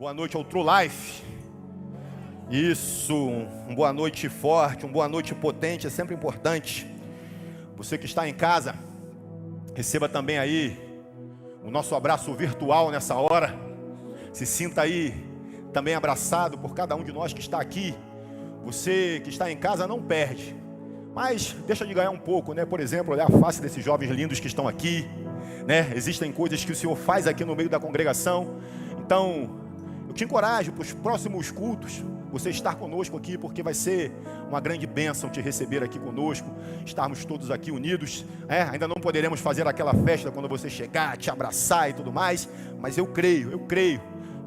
Boa noite ao True Life. Isso, uma boa noite forte, uma boa noite potente, é sempre importante. Você que está em casa, receba também aí o nosso abraço virtual nessa hora. Se sinta aí também abraçado por cada um de nós que está aqui. Você que está em casa não perde, mas deixa de ganhar um pouco, né? Por exemplo, olhar a face desses jovens lindos que estão aqui, né? Existem coisas que o Senhor faz aqui no meio da congregação. Então, eu te encorajo para os próximos cultos, você estar conosco aqui, porque vai ser uma grande bênção te receber aqui conosco, estarmos todos aqui unidos. Ainda não poderemos fazer aquela festa quando você chegar, te abraçar e tudo mais, mas eu creio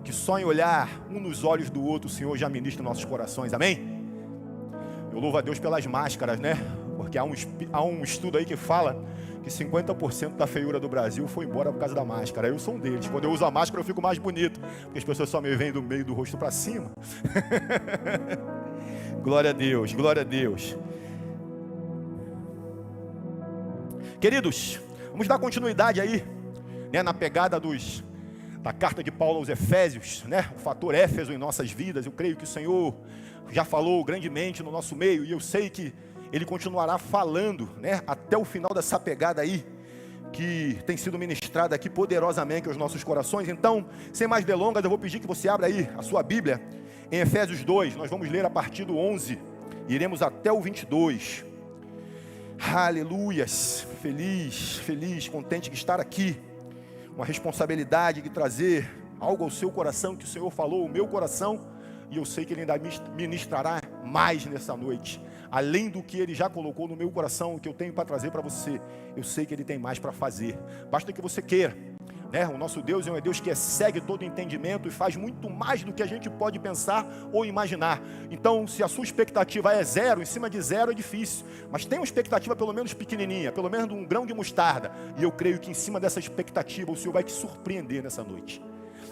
que só em olhar um nos olhos do outro, o Senhor já ministra nossos corações, amém? Eu louvo a Deus pelas máscaras, né? Porque há um estudo aí que fala que 50% da feiura do Brasil foi embora por causa da máscara. Eu sou um deles. Quando eu uso a máscara eu fico mais bonito, porque as pessoas só me veem do meio do rosto para cima. Glória a Deus, glória a Deus. Queridos, vamos dar continuidade aí, né, na pegada da carta de Paulo aos Efésios, né? O fator Éfeso em nossas vidas. Eu creio que o Senhor já falou grandemente no nosso meio, e eu sei que Ele continuará falando, né, até o final dessa pegada aí, que tem sido ministrada aqui poderosamente aos nossos corações. Então, sem mais delongas, eu vou pedir que você abra aí a sua Bíblia, em Efésios 2, nós vamos ler a partir do 11, iremos até o 22. Aleluias, feliz, contente de estar aqui, uma responsabilidade de trazer algo ao seu coração, que o Senhor falou ao meu coração, e eu sei que Ele ainda ministrará mais nessa noite. Além do que Ele já colocou no meu coração, o que eu tenho para trazer para você, eu sei que Ele tem mais para fazer. Basta que você queira, né? O nosso Deus é um Deus que excede todo entendimento e faz muito mais do que a gente pode pensar ou imaginar. Então, se a sua expectativa é zero, em cima de zero é difícil, mas tem uma expectativa pelo menos pequenininha, pelo menos um grão de mostarda, e eu creio que em cima dessa expectativa o Senhor vai te surpreender nessa noite.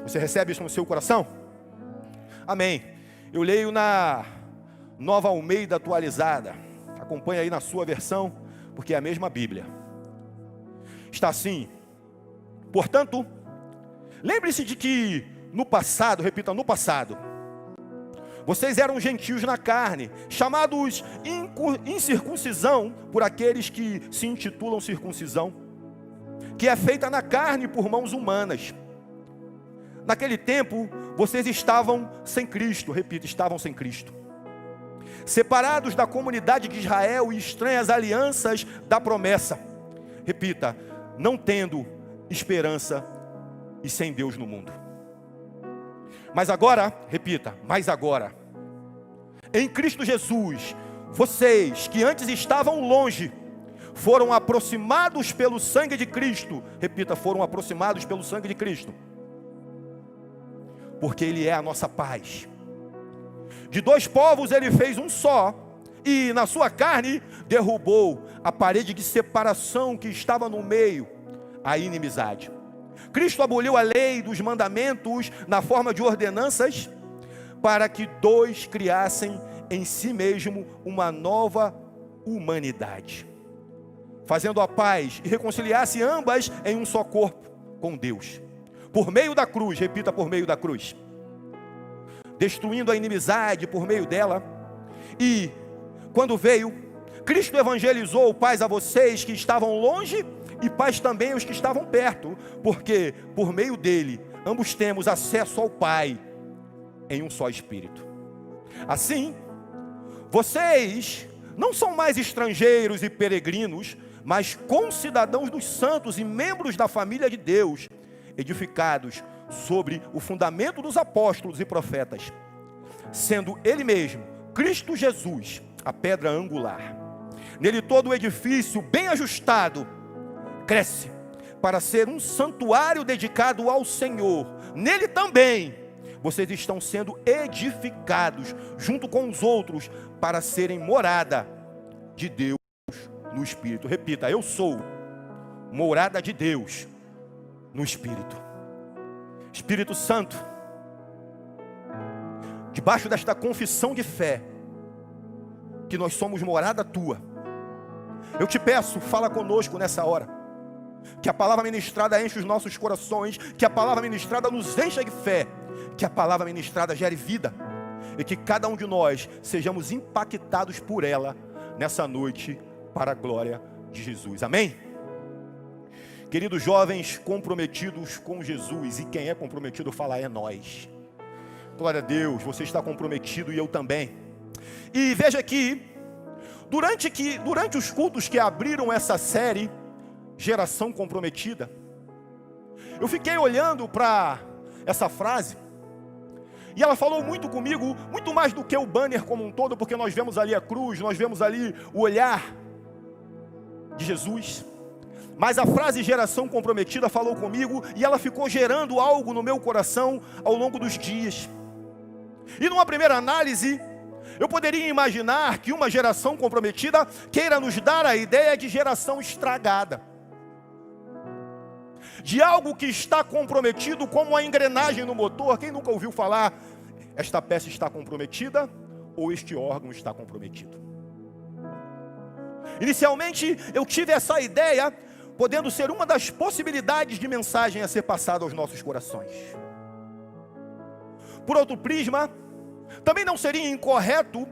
Você recebe isso no seu coração? Amém. Eu leio na Nova Almeida atualizada. Acompanha aí na sua versão, porque é a mesma Bíblia. Está assim: portanto, lembre-se de que no passado, repita, no passado, vocês eram gentios na carne, chamados incircuncisão por aqueles que se intitulam circuncisão, que é feita na carne por mãos humanas. Naquele tempo, vocês estavam sem Cristo, repita, estavam sem Cristo, separados da comunidade de Israel e estranhas alianças da promessa, repita, não tendo esperança e sem Deus no mundo. Mas agora, repita, mas agora, em Cristo Jesus, vocês que antes estavam longe, foram aproximados pelo sangue de Cristo, repita, foram aproximados pelo sangue de Cristo, porque Ele é a nossa paz. De dois povos Ele fez um só, e na sua carne derrubou a parede de separação que estava no meio, a inimizade. Cristo aboliu a lei dos mandamentos na forma de ordenanças, para que dois criassem em si mesmo uma nova humanidade, fazendo a paz e reconciliasse ambas em um só corpo com Deus, por meio da cruz, repita, por meio da cruz, destruindo a inimizade por meio dela. E quando veio, Cristo evangelizou paz a vocês que estavam longe e paz também aos que estavam perto, porque por meio dele ambos temos acesso ao Pai em um só Espírito. Assim, vocês não são mais estrangeiros e peregrinos, mas concidadãos dos santos e membros da família de Deus, edificados sobre o fundamento dos apóstolos e profetas, sendo Ele mesmo, Cristo Jesus, a pedra angular. Nele todo o edifício bem ajustado cresce para ser um santuário dedicado ao Senhor. Nele também vocês estão sendo edificados junto com os outros para serem morada de Deus no Espírito. Repita, eu sou morada de Deus no Espírito. Espírito Santo, debaixo desta confissão de fé, que nós somos morada tua, eu te peço, fala conosco nessa hora, que a palavra ministrada enche os nossos corações, que a palavra ministrada nos encha de fé, que a palavra ministrada gere vida e que cada um de nós sejamos impactados por ela nessa noite para a glória de Jesus. Amém? Queridos jovens comprometidos com Jesus, e quem é comprometido fala é nós. Glória a Deus, você está comprometido e eu também. E veja aqui, durante os cultos que abriram essa série, Geração Comprometida, eu fiquei olhando para essa frase, e ela falou muito comigo, muito mais do que o banner como um todo, porque nós vemos ali a cruz, nós vemos ali o olhar de Jesus. Mas a frase geração comprometida falou comigo, e ela ficou gerando algo no meu coração ao longo dos dias. E numa primeira análise, eu poderia imaginar que uma geração comprometida queira nos dar a ideia de geração estragada, de algo que está comprometido como a engrenagem no motor. Quem nunca ouviu falar, esta peça está comprometida, ou este órgão está comprometido? Inicialmente eu tive essa ideia, podendo ser uma das possibilidades de mensagem a ser passada aos nossos corações. Por outro prisma, também não seria incorreto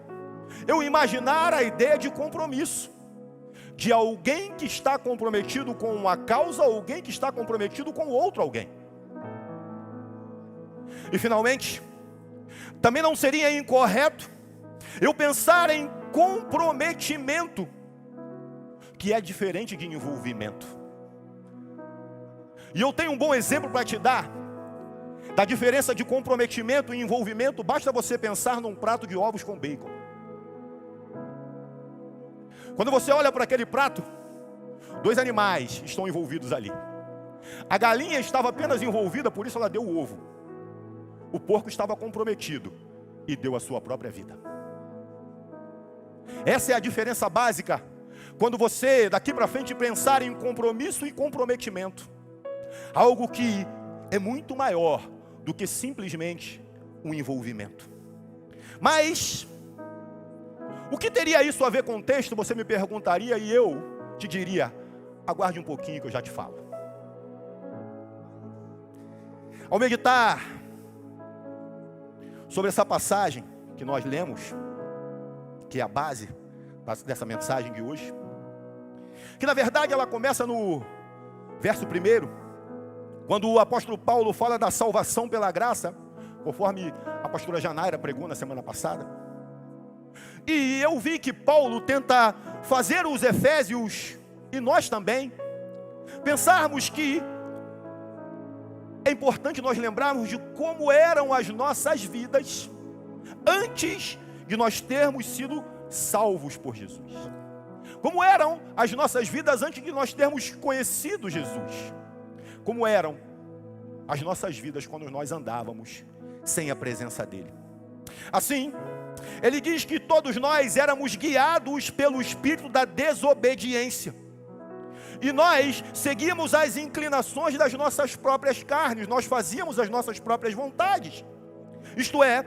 eu imaginar a ideia de compromisso, de alguém que está comprometido com uma causa, ou alguém que está comprometido com outro alguém. E finalmente, também não seria incorreto eu pensar em comprometimento, que é diferente de envolvimento. E eu tenho um bom exemplo para te dar da diferença de comprometimento e envolvimento. Basta você pensar num prato de ovos com bacon. Quando você olha para aquele prato, dois animais estão envolvidos ali. A galinha estava apenas envolvida, por isso ela deu o ovo. O porco estava comprometido e deu a sua própria vida. Essa é a diferença básica quando você daqui para frente pensar em compromisso e comprometimento. Algo que é muito maior do que simplesmente um envolvimento. Mas o que teria isso a ver com o texto? Você me perguntaria, e eu te diria: aguarde um pouquinho que eu já te falo. Ao meditar sobre essa passagem que nós lemos, que é a base dessa mensagem de hoje, que na verdade ela começa no verso 1, quando o apóstolo Paulo fala da salvação pela graça, conforme a pastora Janaira pregou na semana passada. E eu vi que Paulo tenta fazer os efésios, e nós também, pensarmos que é importante nós lembrarmos de como eram as nossas vidas antes de nós termos sido salvos por Jesus. Como eram as nossas vidas antes de nós termos conhecido Jesus. Como eram as nossas vidas quando nós andávamos sem a presença dele. Assim, ele diz que todos nós éramos guiados pelo espírito da desobediência. E nós seguíamos as inclinações das nossas próprias carnes. Nós fazíamos as nossas próprias vontades. Isto é,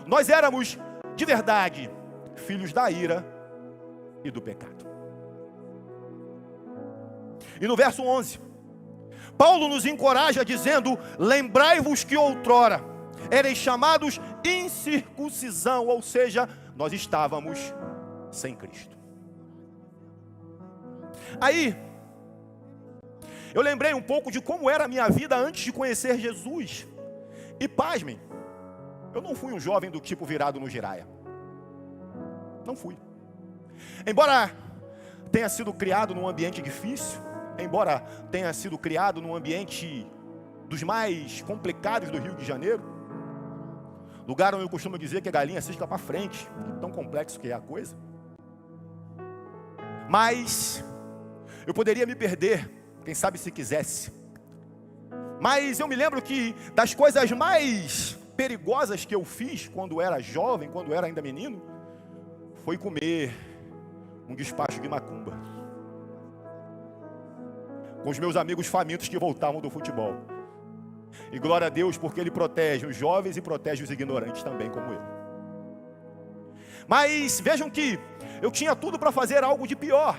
nós éramos de verdade filhos da ira e do pecado. E no verso 11, Paulo nos encoraja dizendo: lembrai-vos que outrora ereis chamados incircuncisão, ou seja, nós estávamos sem Cristo. Aí, eu lembrei um pouco de como era a minha vida antes de conhecer Jesus. E pasmem, eu não fui um jovem do tipo virado no giraia. Não fui. Embora tenha sido criado num ambiente difícil, embora tenha sido criado num ambiente dos mais complicados do Rio de Janeiro, lugar onde eu costumo dizer que a galinha cisca para frente, tão complexo que é a coisa. Mas eu poderia me perder, quem sabe se quisesse. Mas eu me lembro que das coisas mais perigosas que eu fiz quando era jovem, quando era ainda menino, foi comer um despacho de macumba com os meus amigos famintos que voltavam do futebol. E glória a Deus, porque Ele protege os jovens e protege os ignorantes também, como eu. Mas vejam que eu tinha tudo para fazer algo de pior.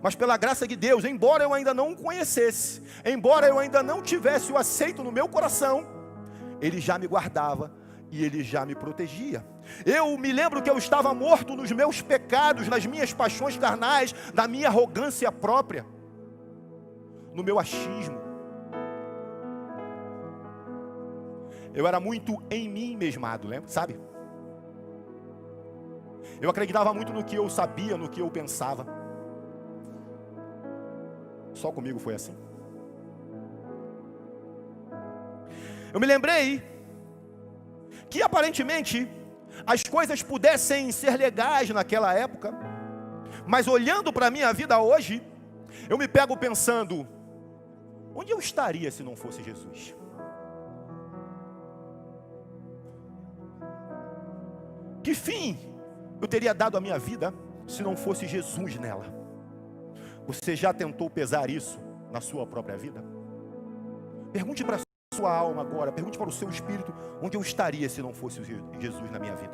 Mas pela graça de Deus, embora eu ainda não o conhecesse, embora eu ainda não tivesse o aceito no meu coração, Ele já me guardava e Ele já me protegia. Eu me lembro que eu estava morto nos meus pecados, nas minhas paixões carnais, na minha arrogância própria, no meu achismo. Eu era muito em mim mesmado, lembra? Sabe? Eu acreditava muito no que eu sabia, no que eu pensava. Só comigo foi assim. Eu me lembrei que aparentemente as coisas pudessem ser legais naquela época, mas olhando para a minha vida hoje, eu me pego pensando, onde eu estaria se não fosse Jesus? Que fim eu teria dado à minha vida se não fosse Jesus nela? Você já tentou pesar isso na sua própria vida? Pergunte para a sua alma agora, pergunte para o seu espírito, onde eu estaria se não fosse Jesus na minha vida?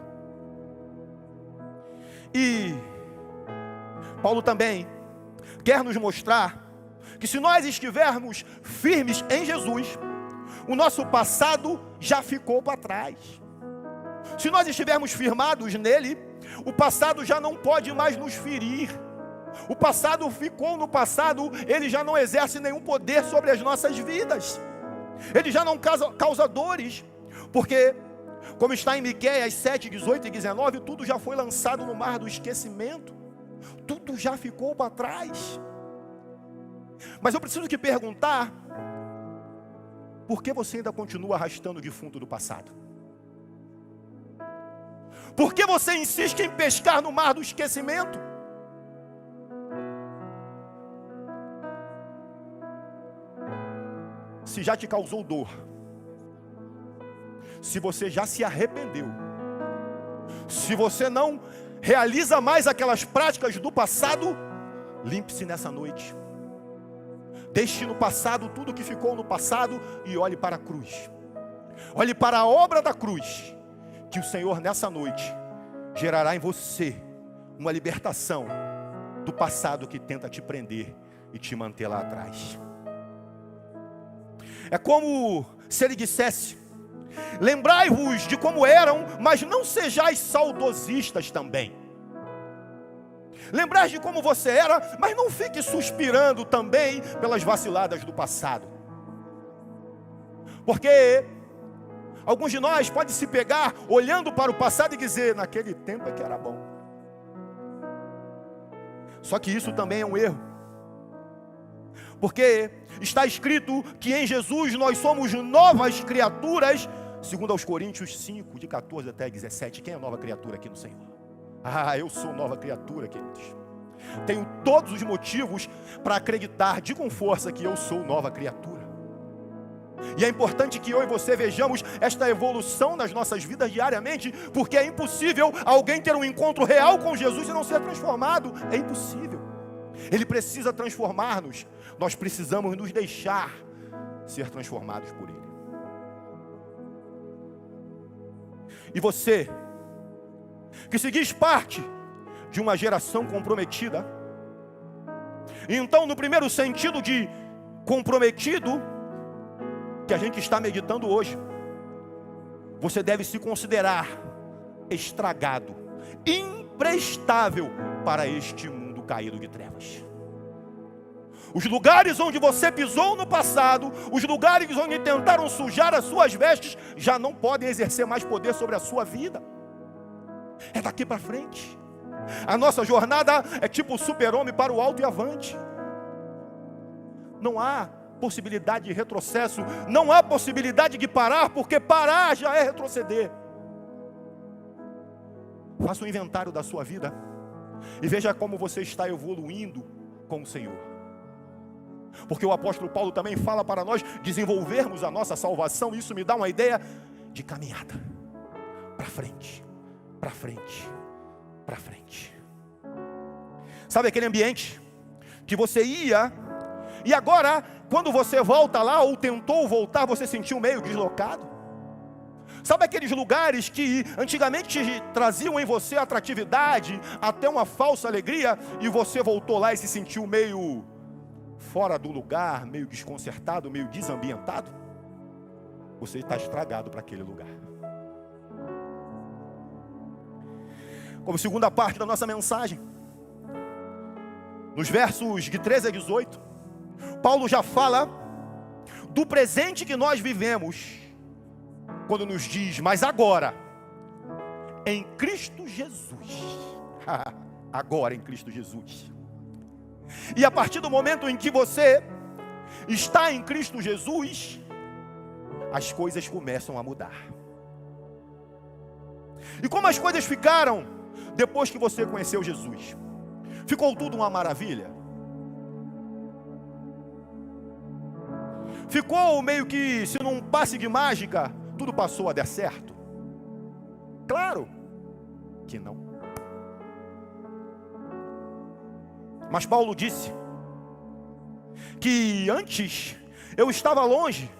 E Paulo também quer nos mostrar que se nós estivermos firmes em Jesus, o nosso passado já ficou para trás. Se nós estivermos firmados nele, o passado já não pode mais nos ferir. O passado ficou no passado, ele já não exerce nenhum poder sobre as nossas vidas. Ele já não causa dores, porque, como está em Miqueias 7, 18 e 19, tudo já foi lançado no mar do esquecimento. Tudo já ficou para trás. Mas eu preciso te perguntar, por que você ainda continua arrastando o defunto do passado? Por que você insiste em pescar no mar do esquecimento? Se já te causou dor, se você já se arrependeu, se você não realiza mais aquelas práticas do passado, limpe-se nessa noite. Deixe no passado tudo que ficou no passado e olhe para a cruz. Olhe para a obra da cruz, que o Senhor nessa noite gerará em você uma libertação do passado que tenta te prender e te manter lá atrás. É como se ele dissesse: lembrai-vos de como eram, mas não sejais saudosistas também. Lembrai de como você era, mas não fique suspirando também pelas vaciladas do passado. Porque alguns de nós podem se pegar olhando para o passado e dizer: naquele tempo é que era bom. Só que isso também é um erro. Porque está escrito que em Jesus nós somos novas criaturas, segundo aos Coríntios 5, de 14 até 17. Quem é nova criatura aqui no Senhor? Ah, eu sou nova criatura, queridos. Tenho todos os motivos para acreditar de com força que eu sou nova criatura. E é importante que eu e você vejamos esta evolução nas nossas vidas diariamente, porque é impossível alguém ter um encontro real com Jesus e não ser transformado. É impossível. Ele precisa transformar-nos. Nós precisamos nos deixar ser transformados por Ele. E você, que seguis parte de uma geração comprometida, então no primeiro sentido de comprometido, que a gente está meditando hoje, você deve se considerar estragado, imprestável para este mundo caído de trevas. Os lugares onde você pisou no passado, os lugares onde tentaram sujar as suas vestes, já não podem exercer mais poder sobre a sua vida. É daqui para frente. A nossa jornada é tipo o super-homem para o alto e avante. Não há possibilidade de retrocesso, não há possibilidade de parar, porque parar já é retroceder. Faça um inventário da sua vida e veja como você está evoluindo com o Senhor. Porque o apóstolo Paulo também fala para nós desenvolvermos a nossa salvação. Isso me dá uma ideia de caminhada para frente, para frente, para frente. Sabe aquele ambiente que você ia e agora, quando você volta lá ou tentou voltar, você sentiu meio deslocado? Sabe aqueles lugares que antigamente traziam em você atratividade, até uma falsa alegria, e você voltou lá e se sentiu meio fora do lugar, meio desconcertado, meio desambientado? você está estragado para aquele lugar. Como segunda parte da nossa mensagem, nos versos de 13 a 18, Paulo já fala do presente que nós vivemos, quando nos diz, mas agora, em Cristo Jesus. Agora em Cristo Jesus. E a partir do momento em que você está em Cristo Jesus, as coisas começam a mudar. E como as coisas ficaram depois que você conheceu Jesus? Ficou tudo uma maravilha? Ficou meio que, se num passe de mágica, tudo passou a dar certo? Claro que não. Mas Paulo disse que antes eu estava longe,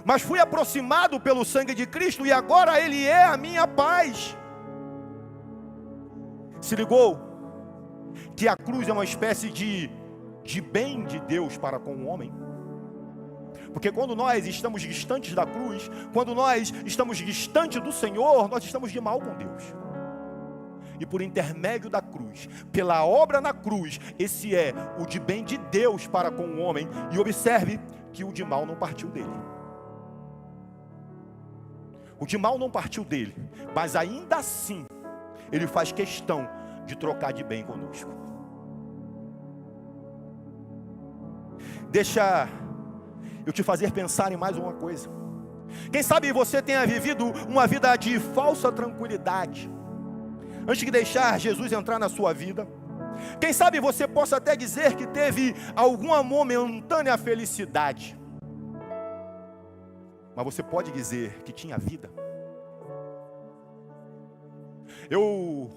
mas fui aproximado pelo sangue de Cristo e agora Ele é a minha paz. Se ligou que a cruz é uma espécie de bem de Deus para com o homem? Porque quando nós estamos distantes da cruz, quando nós estamos distantes do Senhor, nós estamos de mal com Deus. E por intermédio da cruz, pela obra na cruz, esse é o de bem de Deus para com o homem. E observe que o de mal não partiu dele. O de mal não partiu dele, mas ainda assim, ele faz questão de trocar de bem conosco. Deixa eu te fazer pensar em mais uma coisa. Quem sabe você tenha vivido uma vida de falsa tranquilidade, antes de deixar Jesus entrar na sua vida. Quem sabe você possa até dizer que teve alguma momentânea felicidade, mas você pode dizer que tinha vida. Eu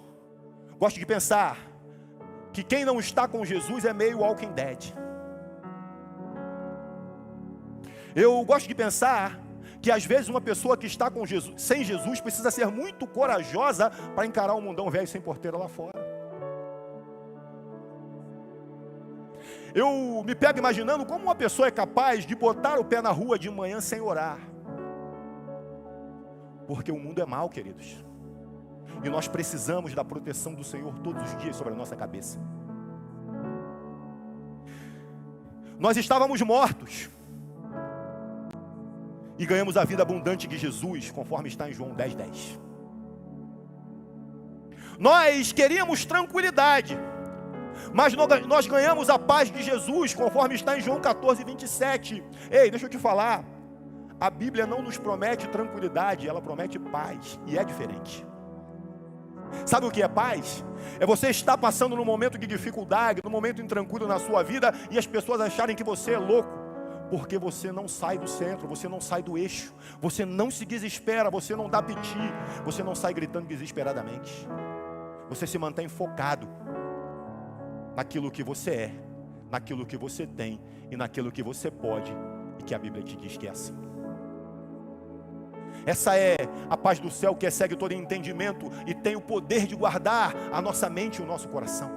gosto de pensar que quem não está com Jesus é meio Walking Dead. Eu gosto de pensar que às vezes uma pessoa que está com Jesus, sem Jesus, precisa ser muito corajosa para encarar o mundão velho sem porteira lá fora. Eu me pego imaginando como uma pessoa é capaz de botar o pé na rua de manhã sem orar. Porque o mundo é mau, queridos. E nós precisamos da proteção do Senhor todos os dias sobre a nossa cabeça. Nós estávamos mortos e ganhamos a vida abundante de Jesus, conforme está em João 10:10. Nós queríamos tranquilidade, mas nós ganhamos a paz de Jesus, conforme está em João 14:27. Ei, deixa eu te falar, a Bíblia não nos promete tranquilidade, ela promete paz, e é diferente. Sabe o que é paz? É você estar passando num momento de dificuldade, num momento intranquilo na sua vida, e as pessoas acharem que você é louco, porque você não sai do centro, você não sai do eixo, você não se desespera, você não dá piti, você não sai gritando desesperadamente. Você se mantém focado naquilo que você é, naquilo que você tem e naquilo que você pode, e que a Bíblia te diz que é assim. Essa é a paz do céu que excede todo entendimento e tem o poder de guardar a nossa mente e o nosso coração.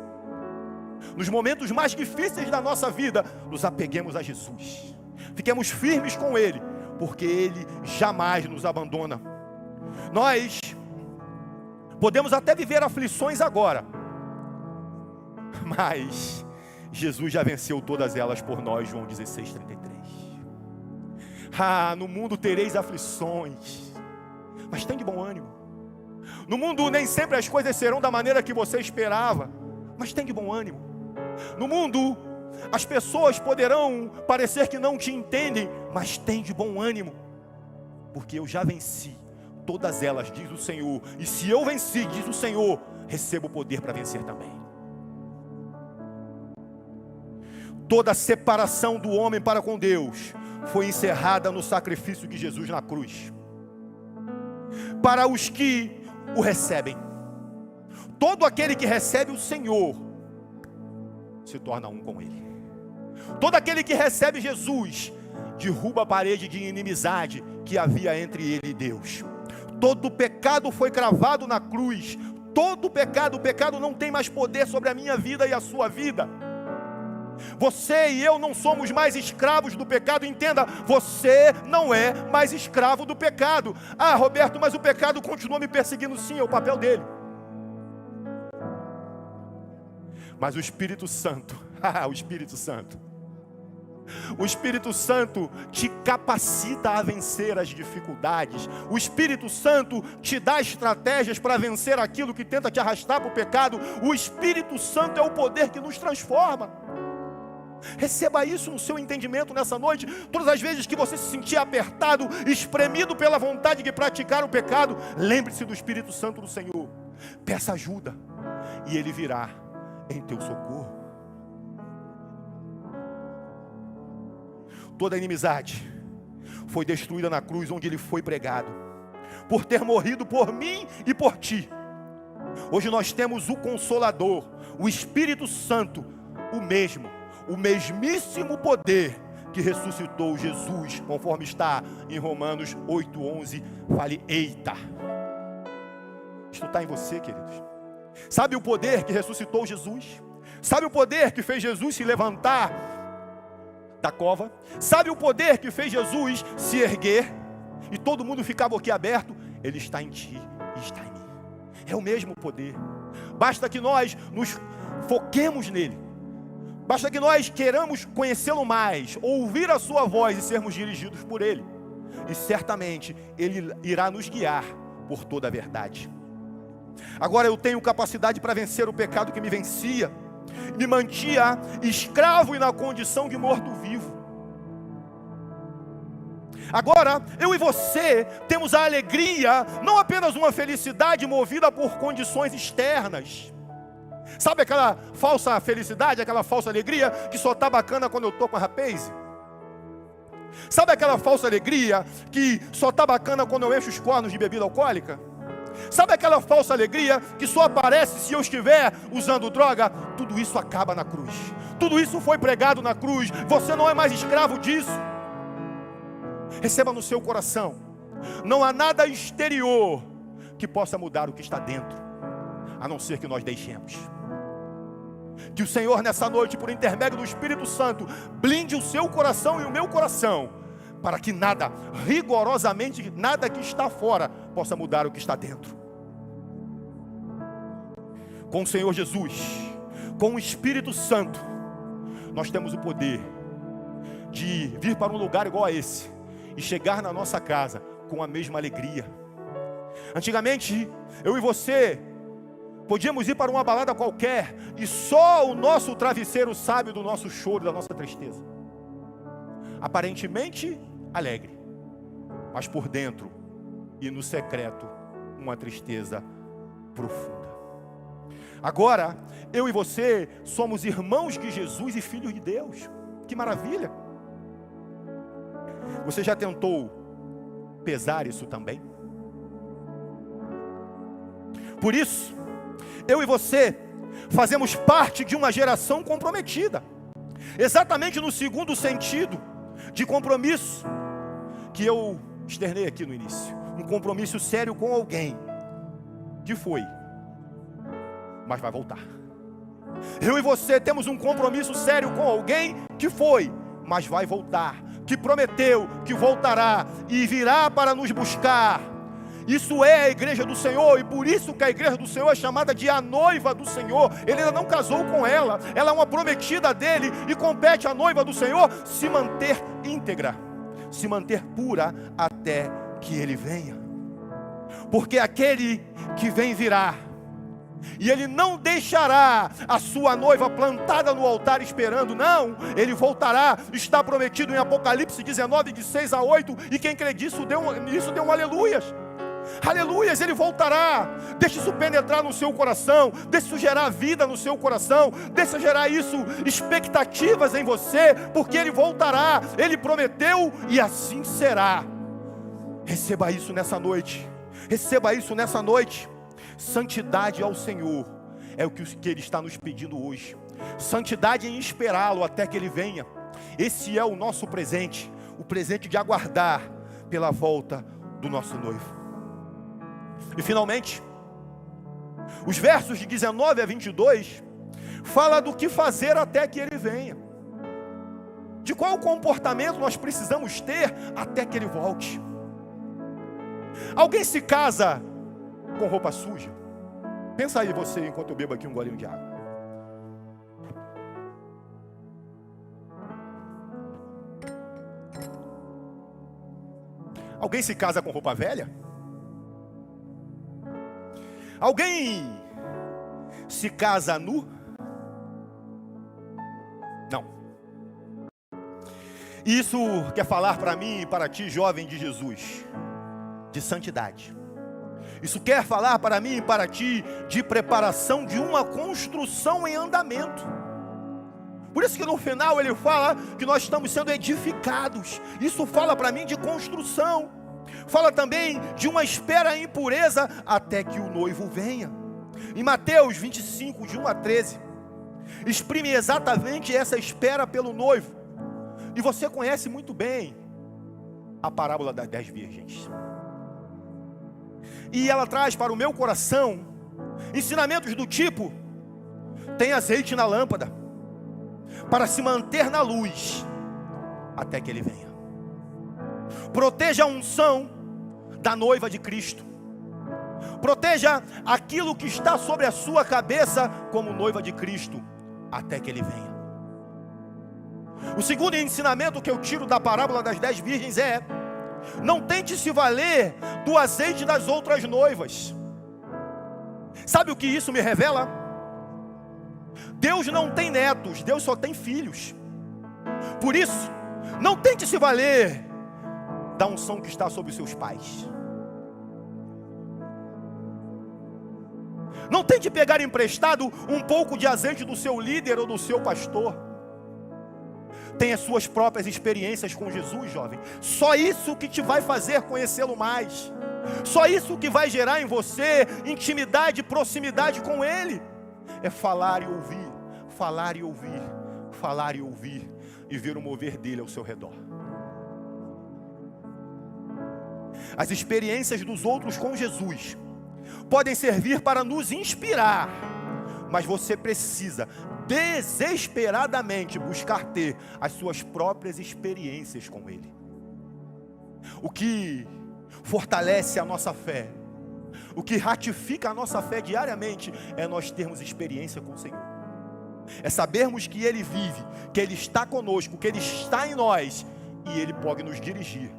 Nos momentos mais difíceis da nossa vida, nos apeguemos a Jesus. Fiquemos firmes com Ele, porque Ele jamais nos abandona. Nós podemos até viver aflições agora, mas Jesus já venceu todas elas por nós, João 16:33. No mundo tereis aflições, mas tem de bom ânimo. No mundo nem sempre as coisas serão da maneira que você esperava, mas tem de bom ânimo. No mundo as pessoas poderão parecer que não te entendem, mas tem de bom ânimo, porque eu já venci todas elas, diz o Senhor. E se eu venci, diz o Senhor, recebo o poder para vencer também. Toda a separação do homem para com Deus foi encerrada no sacrifício de Jesus na cruz. Para os que o recebem, todo aquele que recebe o Senhor se torna um com Ele. Todo aquele que recebe Jesus derruba a parede de inimizade que havia entre ele e Deus. Todo pecado foi cravado na cruz. Todo pecado, o pecado não tem mais poder sobre a minha vida e a sua vida. Você e eu não somos mais escravos do pecado. Entenda, você não é mais escravo do pecado. Ah, Roberto, mas o pecado continua me perseguindo. Sim, é o papel dele. Mas o Espírito Santo, o Espírito Santo te capacita a vencer as dificuldades. O Espírito Santo te dá estratégias para vencer aquilo que tenta te arrastar para o pecado. O Espírito Santo é o poder que nos transforma. Receba isso no seu entendimento nessa noite. Todas as vezes que você se sentir apertado, espremido pela vontade de praticar o pecado, lembre-se do Espírito Santo do Senhor. Peça ajuda e Ele virá em teu socorro. Toda a inimizade foi destruída na cruz onde Ele foi pregado, por ter morrido por mim e por ti. Hoje nós temos o Consolador, o Espírito Santo, o mesmíssimo poder que ressuscitou Jesus, conforme está em Romanos 8:11. Fale, eita! Isto está em você, queridos. Sabe o poder que ressuscitou Jesus? Sabe o poder que fez Jesus se levantar da cova? Sabe o poder que fez Jesus se erguer e todo mundo ficar boquiaberto? Ele está em ti e está em mim. É o mesmo poder. Basta que nós nos foquemos nele. Basta que nós queiramos conhecê-lo mais, ouvir a sua voz e sermos dirigidos por ele. E certamente ele irá nos guiar por toda a verdade. Agora eu tenho capacidade para vencer o pecado que me vencia, me mantinha escravo e na condição de morto-vivo. Agora, eu e você temos a alegria, não apenas uma felicidade movida por condições externas. Sabe aquela falsa felicidade, aquela falsa alegria que só está bacana quando eu estou com a rapaz? Sabe aquela falsa alegria que só está bacana quando eu encho os cornos de bebida alcoólica? Sabe aquela falsa alegria que só aparece se eu estiver usando droga? Tudo isso acaba na cruz. Tudo isso foi pregado na cruz. Você não é mais escravo disso. Receba no seu coração. Não há nada exterior que possa mudar o que está dentro, a não ser que nós deixemos. Que o Senhor nessa noite, por intermédio do Espírito Santo, blinde o seu coração e o meu coração, para que nada, rigorosamente nada que está fora, possa mudar o que está dentro. Com o Senhor Jesus, com o Espírito Santo, nós temos o poder de vir para um lugar igual a esse e chegar na nossa casa com a mesma alegria. Antigamente, eu e você podíamos ir para uma balada qualquer e só o nosso travesseiro sabe do nosso choro, da nossa tristeza. Aparentemente alegre, mas por dentro e no secreto uma tristeza profunda. Agora, eu e você somos irmãos de Jesus e filhos de Deus. Que maravilha! Você já tentou pesar isso também? Por isso, eu e você fazemos parte de uma geração comprometida. Exatamente no segundo sentido de compromisso que eu externei aqui no início. Um compromisso sério com alguém que foi, mas vai voltar. Eu e você temos um compromisso sério com alguém que foi, mas vai voltar, que prometeu que voltará e virá para nos buscar. Isso é a igreja do Senhor, e por isso que a igreja do Senhor é chamada de a noiva do Senhor. Ele ainda não casou com ela, ela é uma prometida dele, e compete à noiva do Senhor se manter íntegra, se manter pura até que ele venha. Porque aquele que vem virá, e ele não deixará a sua noiva plantada no altar esperando, não, ele voltará. Está prometido em Apocalipse 19, de 6 a 8, e quem crê nisso deu um aleluias. Aleluias, ele voltará. Deixe isso penetrar no seu coração, deixe isso gerar vida no seu coração, deixe gerar isso, expectativas em você, porque ele voltará, ele prometeu e assim será. Receba isso nessa noite, receba isso nessa noite. Santidade ao Senhor é o que ele está nos pedindo hoje. Santidade em esperá-lo até que ele venha. Esse é o nosso presente, o presente de aguardar pela volta do nosso noivo. E finalmente, os versos de 19 a 22 fala do que fazer até que ele venha. De qual comportamento nós precisamos ter até que ele volte? Alguém se casa com roupa suja? Pensa aí você, enquanto eu bebo aqui um golinho de água. Alguém se casa com roupa velha? Alguém se casa nu? Não. Isso quer falar para mim e para ti, jovem de Jesus, de santidade. Isso quer falar para mim e para ti de preparação de uma construção em andamento. Por isso que no final ele fala que nós estamos sendo edificados. Isso fala para mim de construção. Fala também de uma espera em pureza até que o noivo venha. Em Mateus 25, de 1 a 13, exprime exatamente essa espera pelo noivo. E você conhece muito bem a parábola das 10 virgens. E ela traz para o meu coração ensinamentos do tipo: tem azeite na lâmpada para se manter na luz até que ele venha. Proteja a unção da noiva de Cristo. Proteja aquilo que está sobre a sua cabeça como noiva de Cristo até que ele venha. O segundo ensinamento que eu tiro da parábola das 10 virgens é: não tente se valer do azeite das outras noivas. Sabe o que isso me revela? Deus não tem netos, Deus só tem filhos. Por isso, não tente se valer da unção que está sobre os seus pais. Não tente pegar emprestado um pouco de azeite do seu líder ou do seu pastor. Tenha suas próprias experiências com Jesus, jovem. Só isso que te vai fazer conhecê-lo mais. Só isso que vai gerar em você intimidade, proximidade com Ele. É falar e ouvir, falar e ouvir, falar e ouvir, e ver o mover dele ao seu redor. As experiências dos outros com Jesus podem servir para nos inspirar, mas você precisa desesperadamente buscar ter as suas próprias experiências com Ele. O que fortalece a nossa fé, o que ratifica a nossa fé diariamente, é nós termos experiência com o Senhor. É sabermos que Ele vive, que Ele está conosco, que Ele está em nós, e Ele pode nos dirigir,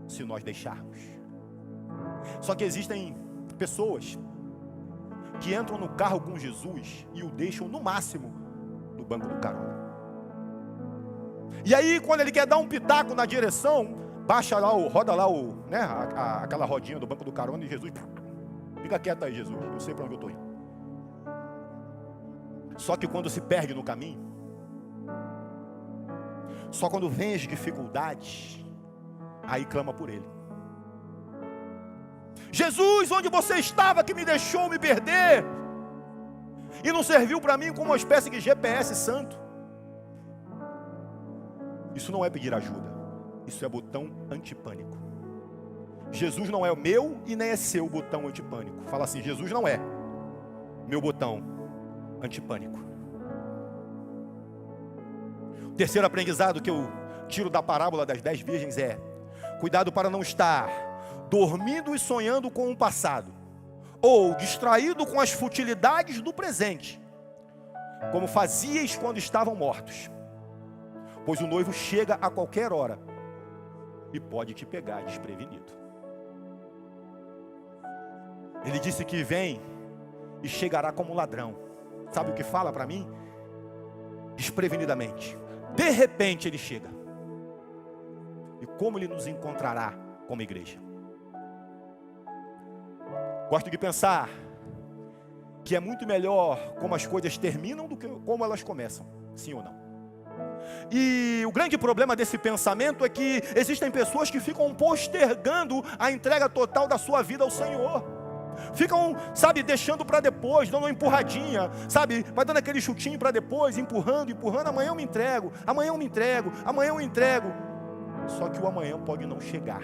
se nós deixarmos. Só que existem pessoas que entram no carro com Jesus e o deixam no máximo no banco do carona. E aí, quando ele quer dar um pitaco na direção, baixa lá, roda lá aquela rodinha do banco do carona, e Jesus: fica quieto aí, Jesus, eu sei para onde eu estou indo. Só que quando se perde no caminho, só quando vem as dificuldades, aí clama por Ele. Jesus, onde você estava que me deixou me perder e não serviu para mim como uma espécie de GPS santo? Isso não é pedir ajuda, isso é botão antipânico. Jesus não é o meu e nem é seu botão antipânico. Fala assim: Jesus não é meu botão antipânico. O terceiro aprendizado que eu tiro da parábola das 10 virgens é: cuidado para não estar dormindo e sonhando com o passado, ou distraído com as futilidades do presente, como fazíeis quando estavam mortos, pois o noivo chega a qualquer hora e pode te pegar desprevenido. Ele disse que vem e chegará como ladrão. Sabe o que fala para mim? Desprevenidamente. De repente ele chega. E como ele nos encontrará como igreja? Gosto de pensar que é muito melhor como as coisas terminam do que como elas começam. Sim ou não? E o grande problema desse pensamento é que existem pessoas que ficam postergando a entrega total da sua vida ao Senhor. Ficam, deixando para depois, dando uma empurradinha, vai dando aquele chutinho para depois, empurrando, amanhã eu me entrego, amanhã eu me entrego, amanhã eu me entrego. Só que o amanhã pode não chegar.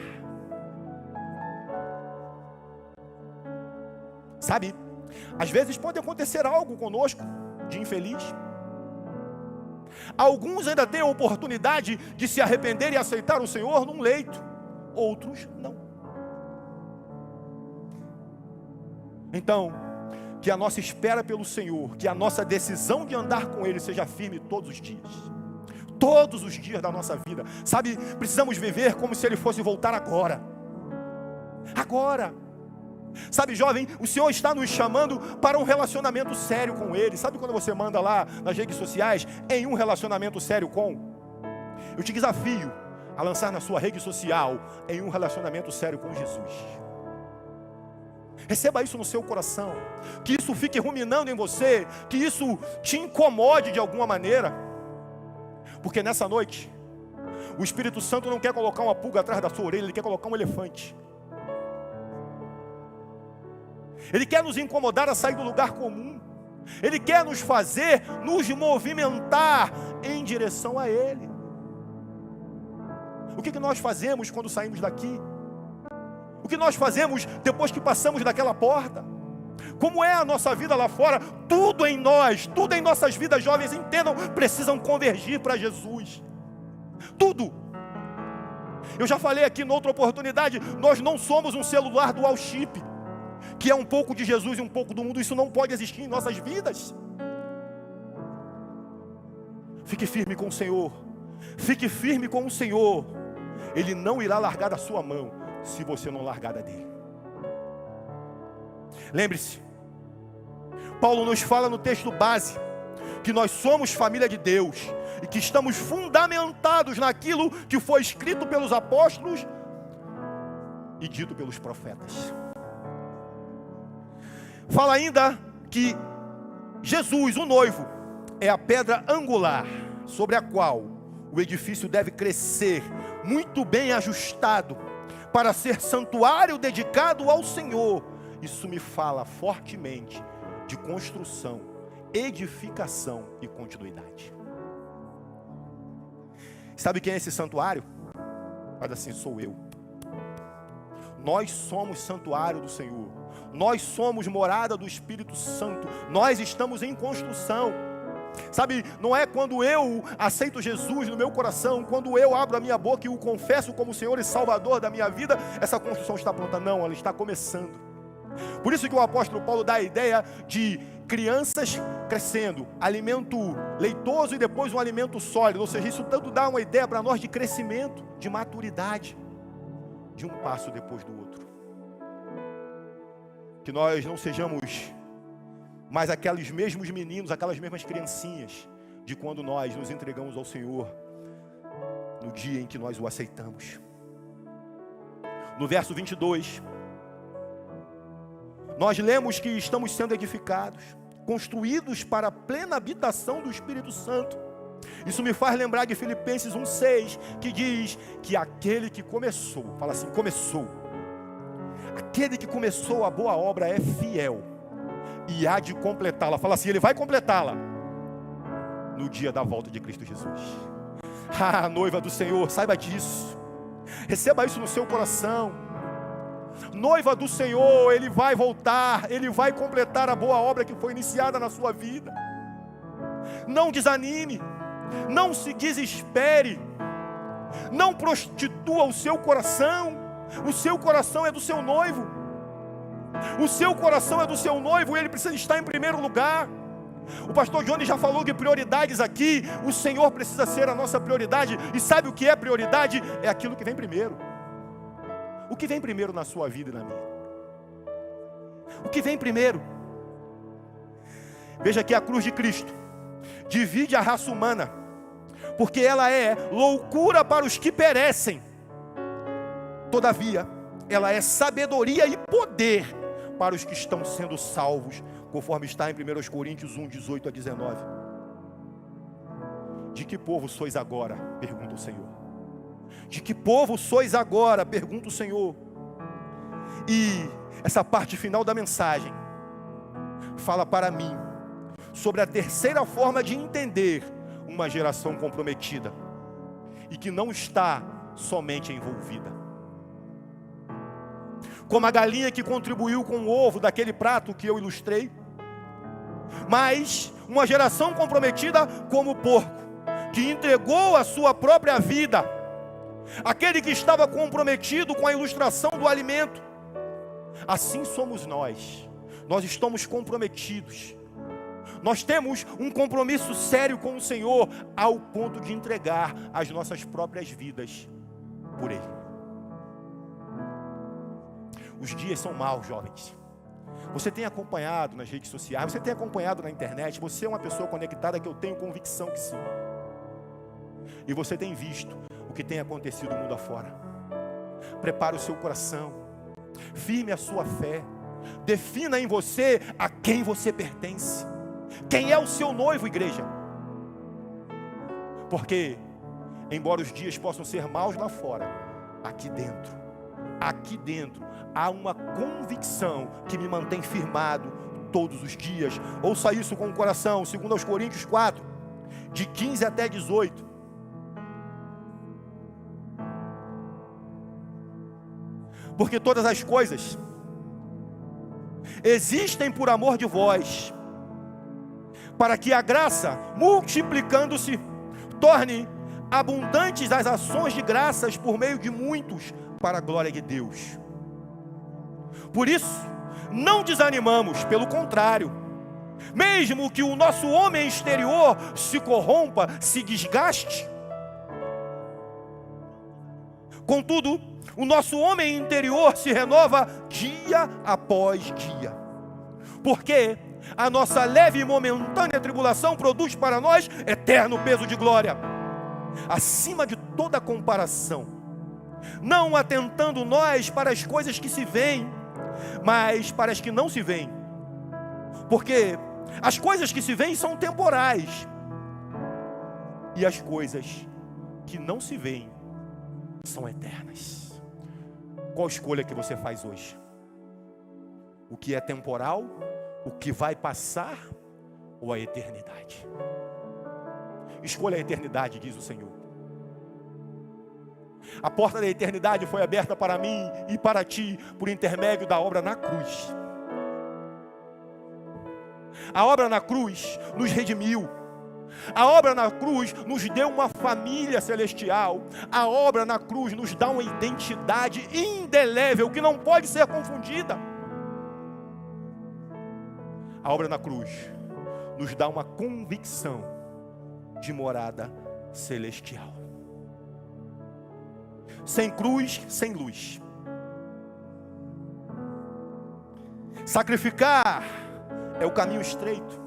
Às vezes pode acontecer algo conosco de infeliz. Alguns ainda têm a oportunidade de se arrepender e aceitar o Senhor num leito, outros não. Então, que a nossa espera pelo Senhor, que a nossa decisão de andar com Ele seja firme todos os dias. Todos os dias da nossa vida. Sabe, precisamos viver como se Ele fosse voltar agora. Agora. Sabe, jovem, o Senhor está nos chamando para um relacionamento sério com Ele. Sabe quando você manda lá nas redes sociais, em um relacionamento sério com? Eu te desafio a lançar na sua rede social, em um relacionamento sério com Jesus. Receba isso no seu coração, que isso fique ruminando em você, que isso te incomode de alguma maneira, porque nessa noite, o Espírito Santo não quer colocar uma pulga atrás da sua orelha, Ele quer colocar um elefante. Ele quer nos incomodar a sair do lugar comum, Ele quer nos fazer, nos movimentar em direção a Ele. O que nós fazemos quando saímos daqui? O que nós fazemos depois que passamos daquela porta? Como é a nossa vida lá fora? Tudo em nós, tudo em nossas vidas, jovens, entendam, precisam convergir para Jesus. Tudo. Eu já falei aqui noutra oportunidade, nós não somos um celular dual chip, que é um pouco de Jesus e um pouco do mundo. Isso não pode existir em nossas vidas. Fique firme com o Senhor. Fique firme com o Senhor. Ele não irá largar da sua mão se você não largar da dele. Lembre-se, Paulo nos fala no texto base que nós somos família de Deus e que estamos fundamentados naquilo que foi escrito pelos apóstolos e dito pelos profetas. Fala ainda que Jesus, o noivo, é a pedra angular sobre a qual o edifício deve crescer, muito bem ajustado, para ser santuário dedicado ao Senhor. Isso me fala fortemente de construção, edificação e continuidade. Sabe quem é esse santuário? Faz assim, sou eu. Nós somos santuário do Senhor. Nós somos morada do Espírito Santo. Nós estamos em construção. Sabe, não é quando eu aceito Jesus no meu coração, quando eu abro a minha boca e o confesso como Senhor e Salvador da minha vida, essa construção está pronta. Não, ela está começando. Por isso que o apóstolo Paulo dá a ideia de crianças crescendo, alimento leitoso e depois um alimento sólido. Ou seja, isso tanto dá uma ideia para nós de crescimento, de maturidade, de um passo depois do outro. Que nós não sejamos mais aqueles mesmos meninos, aquelas mesmas criancinhas de quando nós nos entregamos ao Senhor no dia em que nós o aceitamos. No verso 22, nós lemos que estamos sendo edificados, construídos para a plena habitação do Espírito Santo. Isso me faz lembrar de Filipenses 1,6, que diz que aquele que começou, fala assim, começou. Aquele que começou a boa obra é fiel e há de completá-la. Fala assim, ele vai completá-la no dia da volta de Cristo Jesus. Ah, noiva do Senhor, saiba disso. Receba isso no seu coração. Noiva do Senhor, Ele vai voltar, Ele vai completar a boa obra que foi iniciada na sua vida. Não desanime, não se desespere, não prostitua o seu coração. O seu coração é do seu noivo. O seu coração é do seu noivo e ele precisa estar em primeiro lugar. O pastor Johnny já falou de prioridades aqui. O Senhor precisa ser a nossa prioridade. E sabe o que é prioridade? É aquilo que vem primeiro. O que vem primeiro na sua vida e na minha? O que vem primeiro? Veja que a cruz de Cristo divide a raça humana, porque ela é loucura para os que perecem. Todavia, ela é sabedoria e poder para os que estão sendo salvos, conforme está em 1 Coríntios 1, 18 a 19. De que povo sois agora? Pergunta o Senhor. De que povo sois agora? Pergunta o Senhor. E essa parte final da mensagem fala para mim sobre a terceira forma de entender uma geração comprometida e que não está somente envolvida. Como a galinha que contribuiu com o ovo daquele prato que eu ilustrei, mas uma geração comprometida como o porco, que entregou a sua própria vida, aquele que estava comprometido com a ilustração do alimento. Assim somos nós. Nós estamos comprometidos. Nós temos um compromisso sério com o Senhor, ao ponto de entregar as nossas próprias vidas por Ele. Os dias são maus, jovens. Você tem acompanhado nas redes sociais, você tem acompanhado na internet, você é uma pessoa conectada que eu tenho convicção que sim. E você tem visto o que tem acontecido no mundo afora. Prepare o seu coração, firme a sua fé, defina em você a quem você pertence. Quem é o seu noivo, igreja? Porque, embora os dias possam ser maus lá fora, aqui dentro, há uma convicção que me mantém firmado todos os dias. Ouça isso com o coração, segundo aos Coríntios 4, de 15 até 18. Porque todas as coisas existem por amor de vós, para que a graça, multiplicando-se, torne abundantes as ações de graças por meio de muitos, para a glória de Deus. Por isso, não desanimamos, pelo contrário, mesmo que o nosso homem exterior se corrompa, se desgaste, contudo, o nosso homem interior se renova dia após dia, porque a nossa leve e momentânea tribulação produz para nós eterno peso de glória, acima de toda comparação, não atentando nós para as coisas que se veem, mas para as que não se veem, porque as coisas que se veem são temporais, e as coisas que não se veem são eternas. Qual escolha que você faz hoje? O que é temporal, o que vai passar, ou a eternidade? Escolha a eternidade, diz o Senhor. A porta da eternidade foi aberta para mim e para ti, por intermédio da obra na cruz. A obra na cruz nos redimiu. A obra na cruz nos deu uma família celestial. A obra na cruz nos dá uma identidade indelével, que não pode ser confundida. A obra na cruz nos dá uma convicção de morada celestial. Sem cruz, sem luz. Sacrificar é o caminho estreito.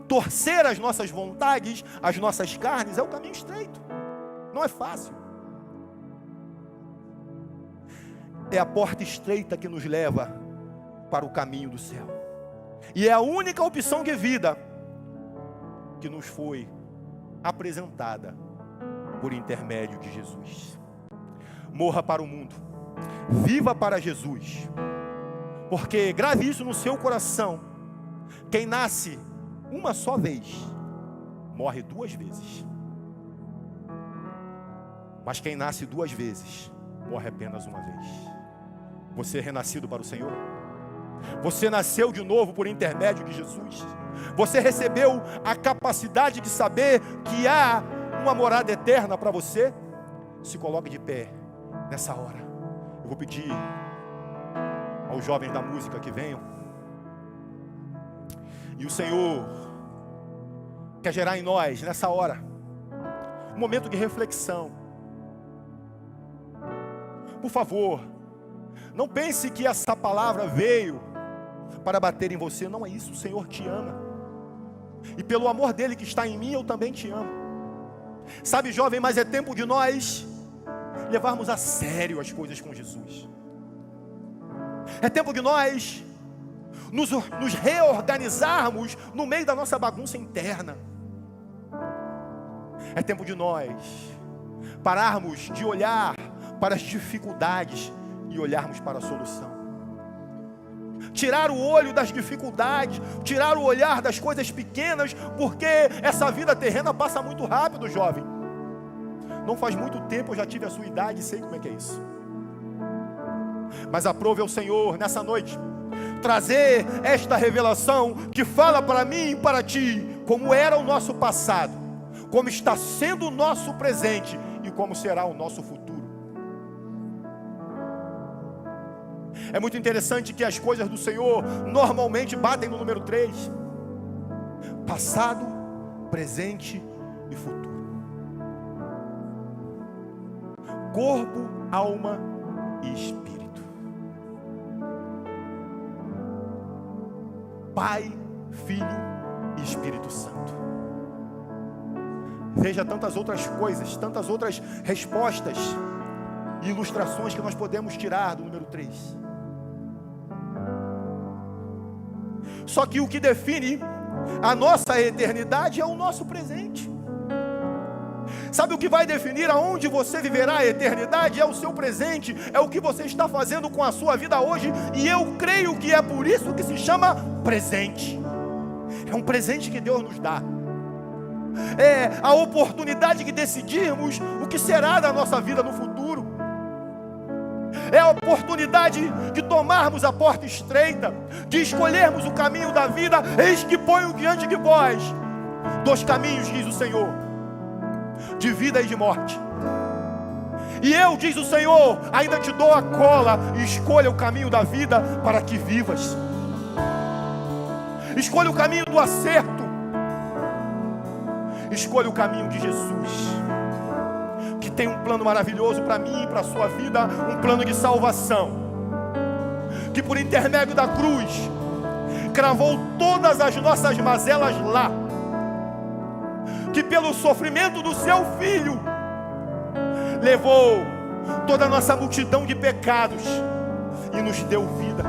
Torcer as nossas vontades, as nossas carnes, é o caminho estreito. Não é fácil. É a porta estreita que nos leva para o caminho do céu. E é a única opção de vida que nos foi apresentada por intermédio de Jesus. Morra para o mundo, viva para Jesus, porque grave isso no seu coração: quem nasce uma só vez, morre duas vezes, mas quem nasce duas vezes, morre apenas uma vez. Você é renascido para o Senhor? Você nasceu de novo por intermédio de Jesus? Você recebeu a capacidade de saber que há uma morada eterna para você? Se coloque de pé nessa hora. Eu vou pedir aos jovens da música que venham. E o Senhor quer gerar em nós, nessa hora, um momento de reflexão. Por favor, não pense que essa palavra veio para bater em você. Não é isso, o Senhor te ama. E pelo amor dele que está em mim, eu também te amo. Sabe, jovem, mas é tempo de nós levarmos a sério as coisas com Jesus. É tempo de nós nos reorganizarmos no meio da nossa bagunça interna. É tempo de nós pararmos de olhar para as dificuldades e olharmos para a solução. Tirar o olho das dificuldades, tirar o olhar das coisas pequenas, porque essa vida terrena passa muito rápido, jovem. Não faz muito tempo, eu já tive a sua idade e sei como é que é isso. Mas aprove ao Senhor nessa noite trazer esta revelação que fala para mim e para ti como era o nosso passado, como está sendo o nosso presente e como será o nosso futuro. É muito interessante que as coisas do Senhor normalmente batem no número 3. Passado, presente e futuro. Corpo, alma e espírito. Pai, Filho e Espírito Santo. Veja tantas outras coisas, tantas outras respostas e ilustrações que nós podemos tirar do número 3. Só que o que define a nossa eternidade é o nosso presente. Sabe o que vai definir aonde você viverá a eternidade? É o seu presente, é o que você está fazendo com a sua vida hoje. E eu creio que é por isso que se chama presente. É um presente que Deus nos dá. É a oportunidade de decidirmos o que será da nossa vida no futuro. É a oportunidade de tomarmos a porta estreita, de escolhermos o caminho da vida. Eis que ponho diante de vós 2 caminhos, diz o Senhor, de vida e de morte. E eu, diz o Senhor, ainda te dou a cola. Escolha o caminho da vida para que vivas. Escolha o caminho do acerto. Escolha o caminho de Jesus, que tem um plano maravilhoso para mim e para a sua vida, um plano de salvação, que por intermédio da cruz cravou todas as nossas mazelas lá, que pelo sofrimento do seu Filho levou toda a nossa multidão de pecados e nos deu vida.